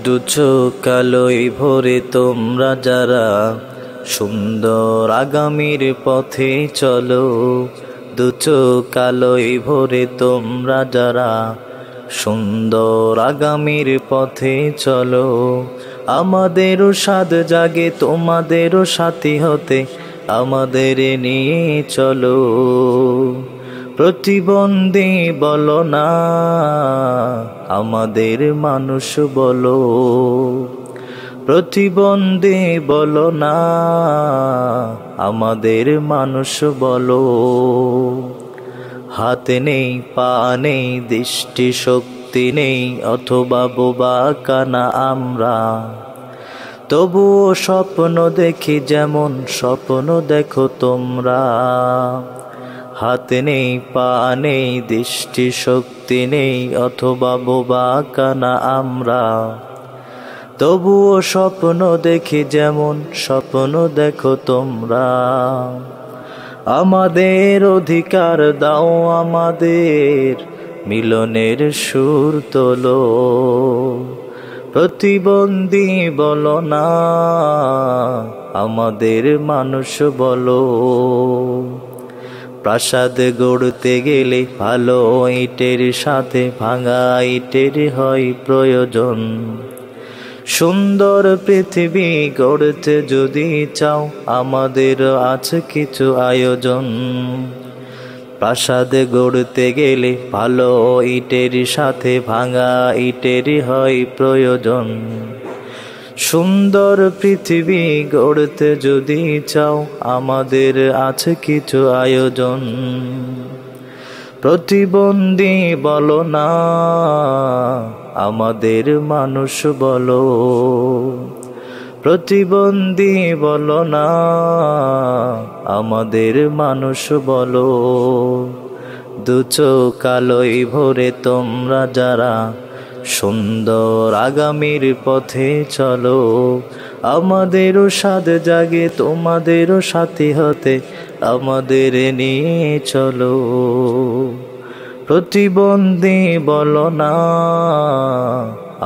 দু চোখ আলোয় ভরে তোমরা যারা সুন্দর আগামীর পথে চলো। দু চোখ আলোয় ভরে তোমরা যারা সুন্দর আগামীর পথে চলো। আমাদেরও স্বাদ জাগে তোমাদেরও সাথী হতে, আমাদের নিয়ে চলো। প্রতিবন্ধী বলো না, আমাদের মানুষ বলো। প্রতিবন্ধী বলো না, আমাদের মানুষ বলো। হাতে নেই পা নেই দৃষ্টি শক্তি নেই, অথবা বোবা কানা আমরা, তবুও স্বপ্ন দেখি যেমন স্বপ্ন দেখো তোমরা। হাতে নেই পা নেই দৃষ্টি শক্তি নেই, অথবা বোবা কানা আমরা, তবুও স্বপ্ন দেখি যেমন স্বপ্ন দেখো তোমরা। আমাদের অধিকার দাও, আমাদের মিলনের সুর তোলো। প্রতিবন্ধী বলো না, আমাদের মানুষ বলো। প্রাসাদ গড়তে গেলে ভালো ইটের সাথে ভাঙা ইটের হয় প্রয়োজন। সুন্দর পৃথিবী গড়তে যদি চাও, আমাদের আছে কিছু আয়োজন। প্রাসাদ গড়তে গেলে ভালো ইটের সাথে ভাঙা ইটের হয় প্রয়োজন। সুন্দর পৃথিবী গড়তে যদি চাও, আমাদের আছে কিছু আয়োজন। প্রতিবন্ধী বলো না, আমাদের মানুষ বলো। প্রতিবন্ধী বলো না, আমাদের মানুষ বলো। দু চোখ আলোয় ভরে তোমরা যারা সুন্দর আগামীর পথে চলো। আমাদেরও স্বাদ জাগে তোমাদেরও সাথী হতে, আমাদের নিয়ে চলো। প্রতিবন্ধী বলো না,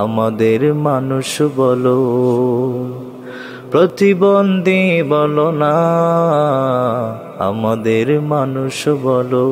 আমাদের মানুষ বলো। প্রতিবন্ধী বলো না, আমাদের মানুষ বলো।